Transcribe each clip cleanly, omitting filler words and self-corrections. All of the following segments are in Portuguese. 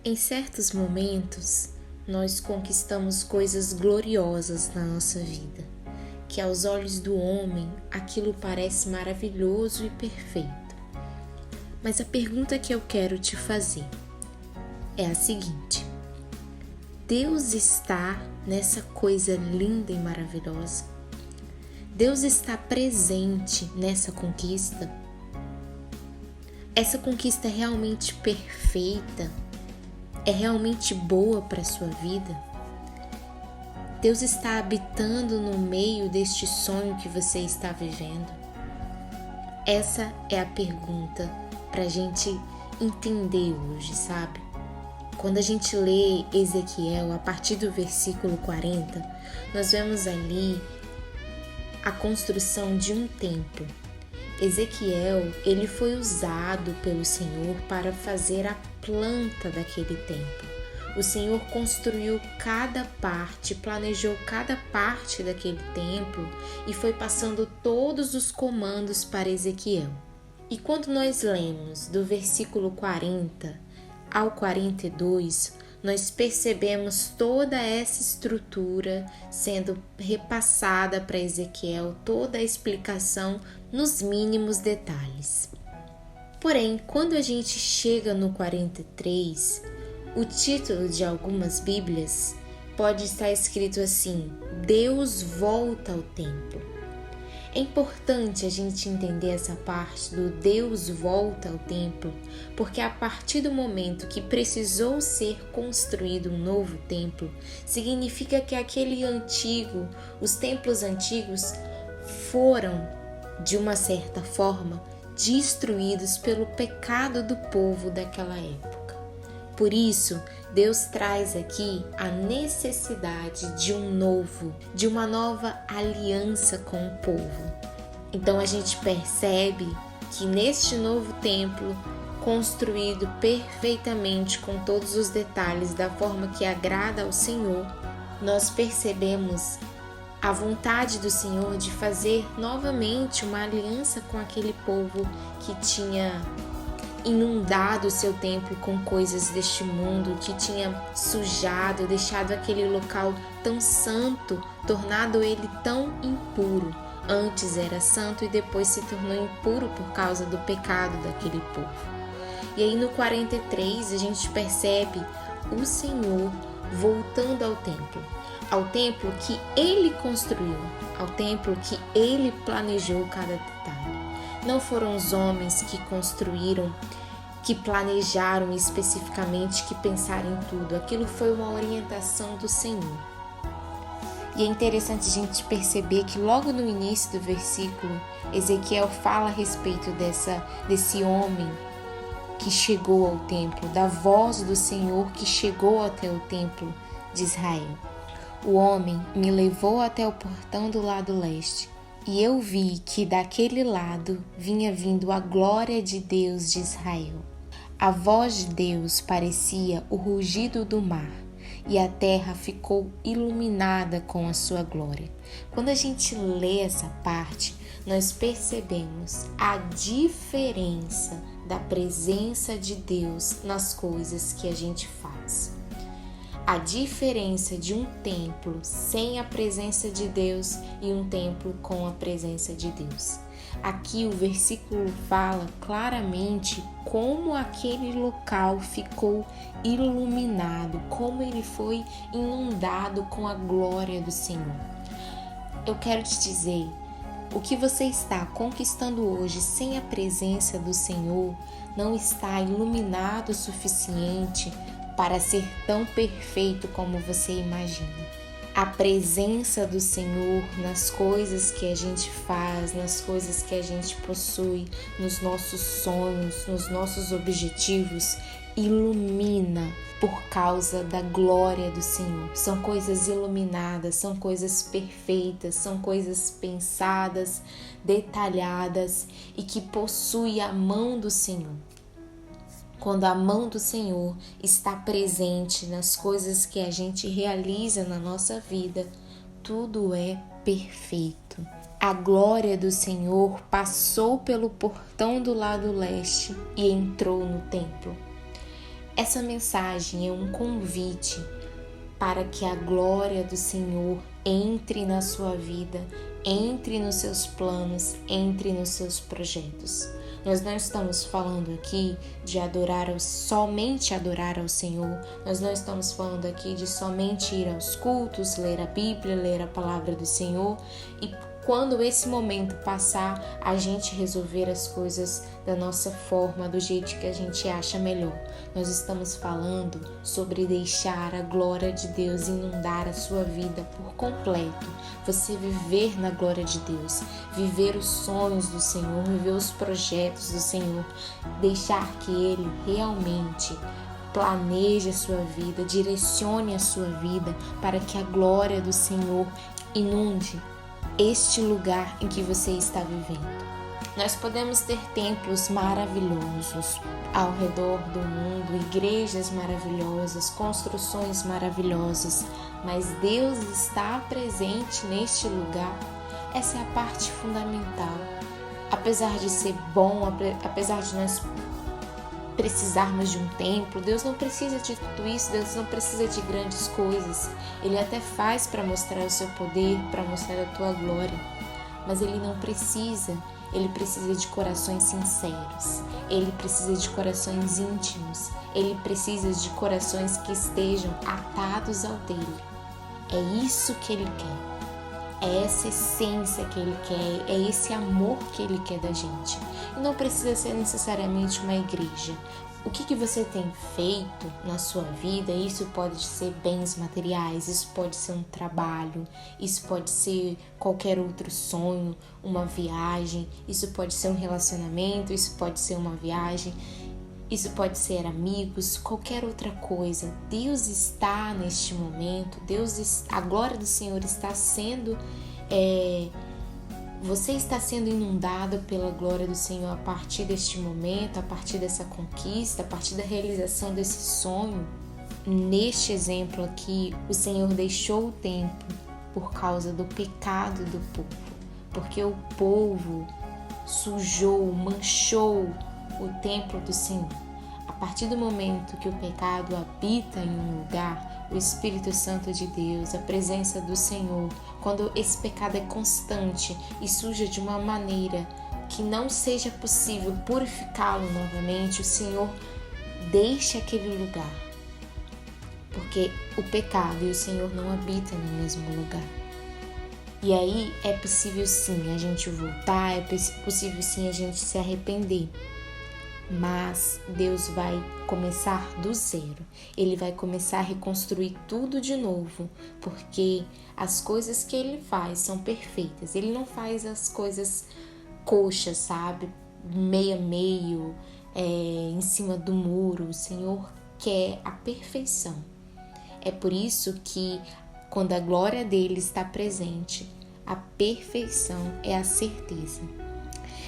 Em certos momentos, nós conquistamos coisas gloriosas na nossa vida, que aos olhos do homem aquilo parece maravilhoso e perfeito. Mas a pergunta que eu quero te fazer é a seguinte: Deus está nessa coisa linda e maravilhosa? Deus está presente nessa conquista? Essa conquista é realmente perfeita? É realmente boa para a sua vida? Deus está habitando no meio deste sonho que você está vivendo? Essa é a pergunta para a gente entender hoje, sabe? Quando a gente lê Ezequiel, a partir do versículo 40, nós vemos ali a construção de um templo. Ezequiel, ele foi usado pelo Senhor para fazer a planta daquele templo. O Senhor construiu cada parte, planejou cada parte daquele templo e foi passando todos os comandos para Ezequiel. E quando nós lemos do versículo 40 ao 42, nós percebemos toda essa estrutura sendo repassada para Ezequiel, toda a explicação nos mínimos detalhes. Porém, quando a gente chega no 43, o título de algumas Bíblias pode estar escrito assim: Deus volta ao templo. É importante a gente entender essa parte do Deus volta ao templo, porque a partir do momento que precisou ser construído um novo templo, significa que aquele antigo, os templos antigos foram, de uma certa forma, destruídos pelo pecado do povo daquela época. Por isso, Deus traz aqui a necessidade de uma nova aliança com o povo. Então a gente percebe que neste novo templo, construído perfeitamente com todos os detalhes da forma que agrada ao Senhor, nós percebemos a vontade do Senhor de fazer novamente uma aliança com aquele povo que tinha inundado o seu templo com coisas deste mundo, que tinha sujado, deixado aquele local tão santo, tornado ele tão impuro. Antes era santo e depois se tornou impuro por causa do pecado daquele povo. E aí no 43 a gente percebe o Senhor voltando ao templo que ele construiu, ao templo que ele planejou cada detalhe. Não foram os homens que construíram, que planejaram especificamente, que pensaram em tudo. Aquilo foi uma orientação do Senhor. E é interessante a gente perceber que logo no início do versículo, Ezequiel fala a respeito desse homem que chegou ao templo, da voz do Senhor que chegou até o templo de Israel. O homem me levou até o portão do lado leste, e eu vi que daquele lado vinha vindo a glória de Deus de Israel. A voz de Deus parecia o rugido do mar, e a terra ficou iluminada com a sua glória. Quando a gente lê essa parte, nós percebemos a diferença da presença de Deus nas coisas que a gente faz. A diferença de um templo sem a presença de Deus e um templo com a presença de Deus. Aqui o versículo fala claramente como aquele local ficou iluminado, como ele foi inundado com a glória do Senhor. Eu quero te dizer, o que você está conquistando hoje sem a presença do Senhor não está iluminado o suficiente para ser tão perfeito como você imagina. A presença do Senhor nas coisas que a gente faz, nas coisas que a gente possui, nos nossos sonhos, nos nossos objetivos, ilumina por causa da glória do Senhor. São coisas iluminadas, são coisas perfeitas, são coisas pensadas, detalhadas e que possuem a mão do Senhor. Quando a mão do Senhor está presente nas coisas que a gente realiza na nossa vida, tudo é perfeito. A glória do Senhor passou pelo portão do lado leste e entrou no templo. Essa mensagem é um convite para que a glória do Senhor entre na sua vida, entre nos seus planos, entre nos seus projetos. Nós não estamos falando aqui de somente adorar ao Senhor. Nós não estamos falando aqui de somente ir aos cultos, ler a Bíblia, ler a palavra do Senhor e quando esse momento passar, a gente resolver as coisas da nossa forma, do jeito que a gente acha melhor. Nós estamos falando sobre deixar a glória de Deus inundar a sua vida por completo. Você viver na glória de Deus, viver os sonhos do Senhor, viver os projetos do Senhor, deixar que Ele realmente planeje a sua vida, direcione a sua vida para que a glória do Senhor inunde este lugar em que você está vivendo. Nós podemos ter templos maravilhosos ao redor do mundo, igrejas maravilhosas, construções maravilhosas, mas Deus está presente neste lugar. Essa é a parte fundamental. Apesar de ser bom, apesar de nós precisarmos de um templo, Deus não precisa de tudo isso, Deus não precisa de grandes coisas. Ele até faz para mostrar o seu poder, para mostrar a tua glória, mas Ele não precisa. Ele precisa de corações sinceros, Ele precisa de corações íntimos, Ele precisa de corações que estejam atados ao dele. É isso que Ele quer, é essa essência que Ele quer, é esse amor que Ele quer da gente. E não precisa ser necessariamente uma igreja. O que você tem feito na sua vida? Isso pode ser bens materiais, isso pode ser um trabalho, isso pode ser qualquer outro sonho, uma viagem, isso pode ser um relacionamento, isso pode ser uma viagem, isso pode ser amigos, qualquer outra coisa. Deus está neste momento, a glória do Senhor está sendo... Você está sendo inundado pela glória do Senhor a partir deste momento, a partir dessa conquista, a partir da realização desse sonho. Neste exemplo aqui, o Senhor deixou o templo por causa do pecado do povo, porque o povo sujou, manchou o templo do Senhor. A partir do momento que o pecado habita em um lugar, o Espírito Santo de Deus, a presença do Senhor, quando esse pecado é constante e suja de uma maneira que não seja possível purificá-lo novamente, o Senhor deixa aquele lugar, porque o pecado e o Senhor não habitam no mesmo lugar. E aí é possível sim a gente voltar, é possível sim a gente se arrepender. Mas Deus vai começar do zero. Ele vai começar a reconstruir tudo de novo, porque as coisas que Ele faz são perfeitas. Ele não faz as coisas coxas, sabe? Meio a meio, em cima do muro. O Senhor quer a perfeição. É por isso que quando a glória dele está presente, a perfeição é a certeza.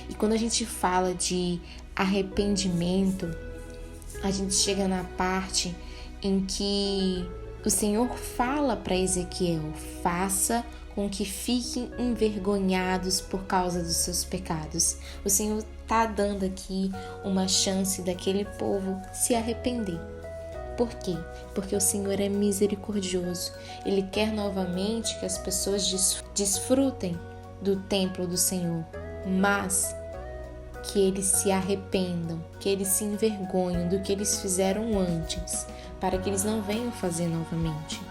E quando a gente fala de arrependimento, a gente chega na parte em que o Senhor fala para Ezequiel: faça com que fiquem envergonhados por causa dos seus pecados. O Senhor está dando aqui uma chance daquele povo se arrepender. Por quê? Porque o Senhor é misericordioso. Ele quer novamente que as pessoas desfrutem do templo do Senhor, mas que eles se arrependam, que eles se envergonhem do que eles fizeram antes, para que eles não venham fazer novamente.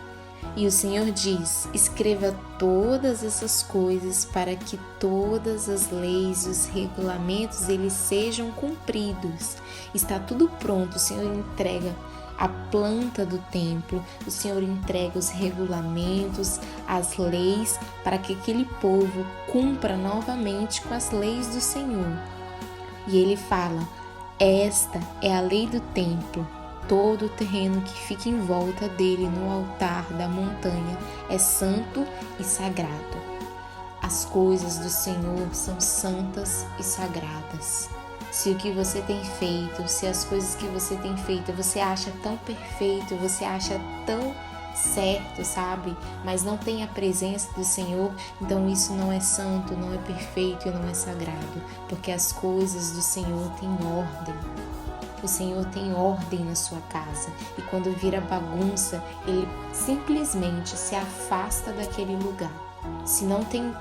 E o Senhor diz: escreva todas essas coisas para que todas as leis e os regulamentos eles sejam cumpridos. Está tudo pronto, o Senhor entrega a planta do templo, o Senhor entrega os regulamentos, as leis, para que aquele povo cumpra novamente com as leis do Senhor. E ele fala: esta é a lei do templo. Todo o terreno que fica em volta dele no altar da montanha é santo e sagrado. As coisas do Senhor são santas e sagradas. Se o que você tem feito, se as coisas que você tem feito, você acha tão perfeito, você acha tão certo, sabe? Mas não tem a presença do Senhor, então isso não é santo, não é perfeito e não é sagrado, porque as coisas do Senhor têm ordem. O Senhor tem ordem na sua casa. E quando vira bagunça, Ele simplesmente se afasta daquele lugar. Se não tem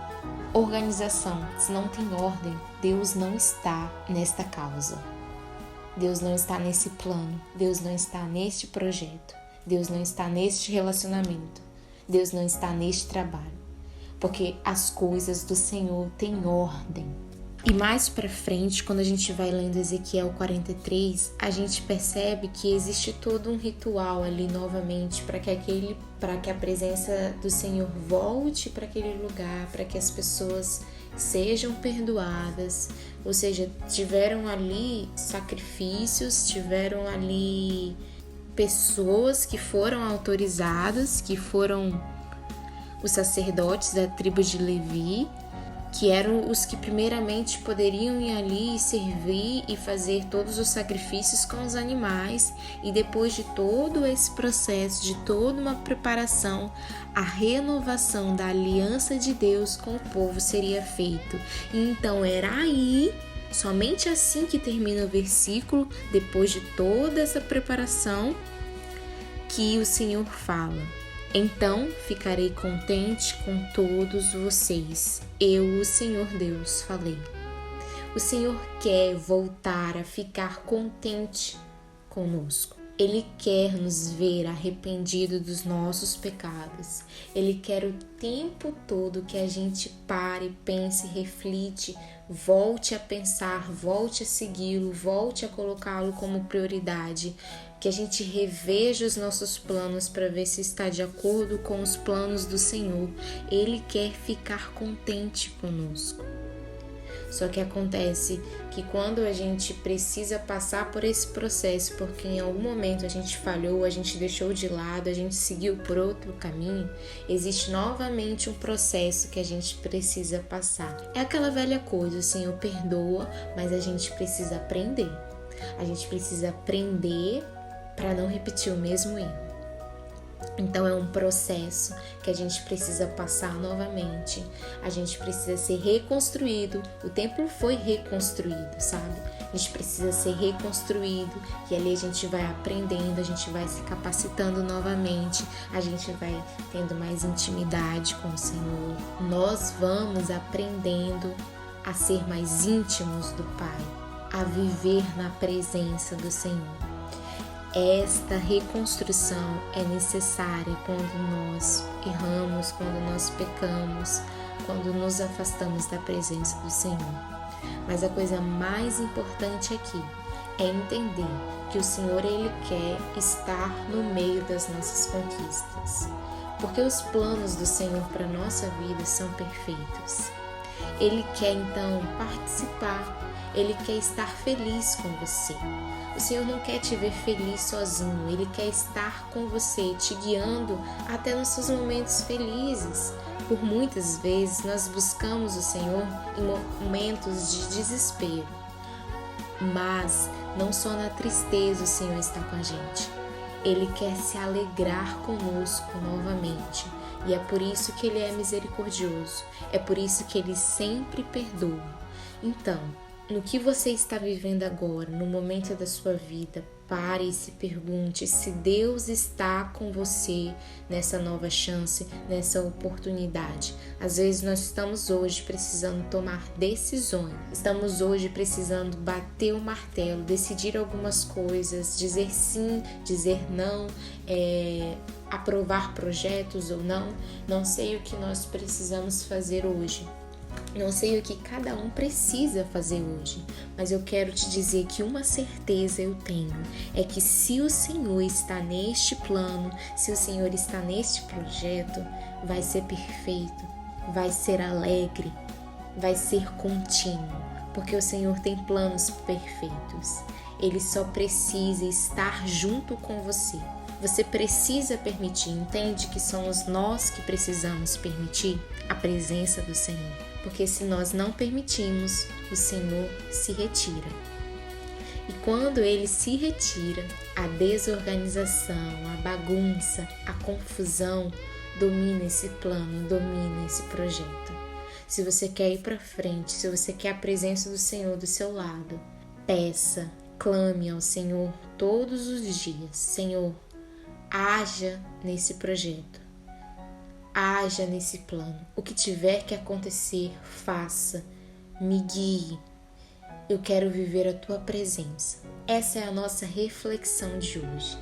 organização, se não tem ordem, Deus não está nesta causa. Deus não está nesse plano. Deus não está neste projeto. Deus não está neste relacionamento. Deus não está neste trabalho. Porque as coisas do Senhor têm ordem. E mais para frente, quando a gente vai lendo Ezequiel 43, a gente percebe que existe todo um ritual ali novamente para que a presença do Senhor volte para aquele lugar, para que as pessoas sejam perdoadas. Ou seja, tiveram ali sacrifícios, tiveram ali pessoas que foram autorizadas, que foram os sacerdotes da tribo de Levi, que eram os que primeiramente poderiam ir ali e servir e fazer todos os sacrifícios com os animais, e depois de todo esse processo, de toda uma preparação, a renovação da aliança de Deus com o povo seria feito. E então era aí, somente assim que termina o versículo, depois de toda essa preparação, que o Senhor fala: então ficarei contente com todos vocês. Eu, o Senhor Deus, falei. O Senhor quer voltar a ficar contente conosco. Ele quer nos ver arrependidos dos nossos pecados. Ele quer o tempo todo que a gente pare, pense, reflite, volte a pensar, volte a segui-lo, volte a colocá-lo como prioridade. Que a gente reveja os nossos planos para ver se está de acordo com os planos do Senhor. Ele quer ficar contente conosco. Só que acontece que quando a gente precisa passar por esse processo, porque em algum momento a gente falhou, a gente deixou de lado, a gente seguiu por outro caminho, existe novamente um processo que a gente precisa passar. É aquela velha coisa, o Senhor perdoa, mas a gente precisa aprender. A gente precisa aprender para não repetir o mesmo erro. Então é um processo que a gente precisa passar novamente. A gente precisa ser reconstruído. O templo foi reconstruído, sabe? A gente precisa ser reconstruído e ali a gente vai aprendendo, a gente vai se capacitando novamente, a gente vai tendo mais intimidade com o Senhor. Nós vamos aprendendo a ser mais íntimos do Pai, a viver na presença do Senhor. Esta reconstrução é necessária quando nós erramos, quando nós pecamos, quando nos afastamos da presença do Senhor. Mas a coisa mais importante aqui é entender que o Senhor, Ele quer estar no meio das nossas conquistas, porque os planos do Senhor para a nossa vida são perfeitos. Ele quer então participar, Ele quer estar feliz com você. O Senhor não quer te ver feliz sozinho, Ele quer estar com você, te guiando até nos seus momentos felizes. Por muitas vezes nós buscamos o Senhor em momentos de desespero, mas não só na tristeza o Senhor está com a gente. Ele quer se alegrar conosco novamente. E é por isso que Ele é misericordioso, é por isso que Ele sempre perdoa. Então, no que você está vivendo agora, no momento da sua vida, pare e se pergunte se Deus está com você nessa nova chance, nessa oportunidade. Às vezes nós estamos hoje precisando tomar decisões, estamos hoje precisando bater o martelo, decidir algumas coisas, dizer sim, dizer não, aprovar projetos ou não. Não sei o que nós precisamos fazer hoje. Não sei o que cada um precisa fazer hoje, mas eu quero te dizer que uma certeza eu tenho, é que se o Senhor está neste plano, se o Senhor está neste projeto, vai ser perfeito, vai ser alegre, vai ser contínuo, porque o Senhor tem planos perfeitos. Ele só precisa estar junto com você. Você precisa permitir, entende que somos nós que precisamos permitir a presença do Senhor. Porque se nós não permitimos, o Senhor se retira. E quando Ele se retira, a desorganização, a bagunça, a confusão domina esse plano, domina esse projeto. Se você quer ir para frente, se você quer a presença do Senhor do seu lado, peça, clame ao Senhor todos os dias: Senhor, haja nesse projeto, haja nesse plano. O que tiver que acontecer, faça, me guie. Eu quero viver a tua presença. Essa é a nossa reflexão de hoje.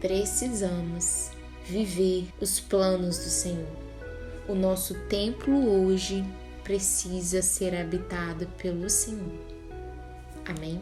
Precisamos viver os planos do Senhor. O nosso templo hoje precisa ser habitado pelo Senhor. Amém?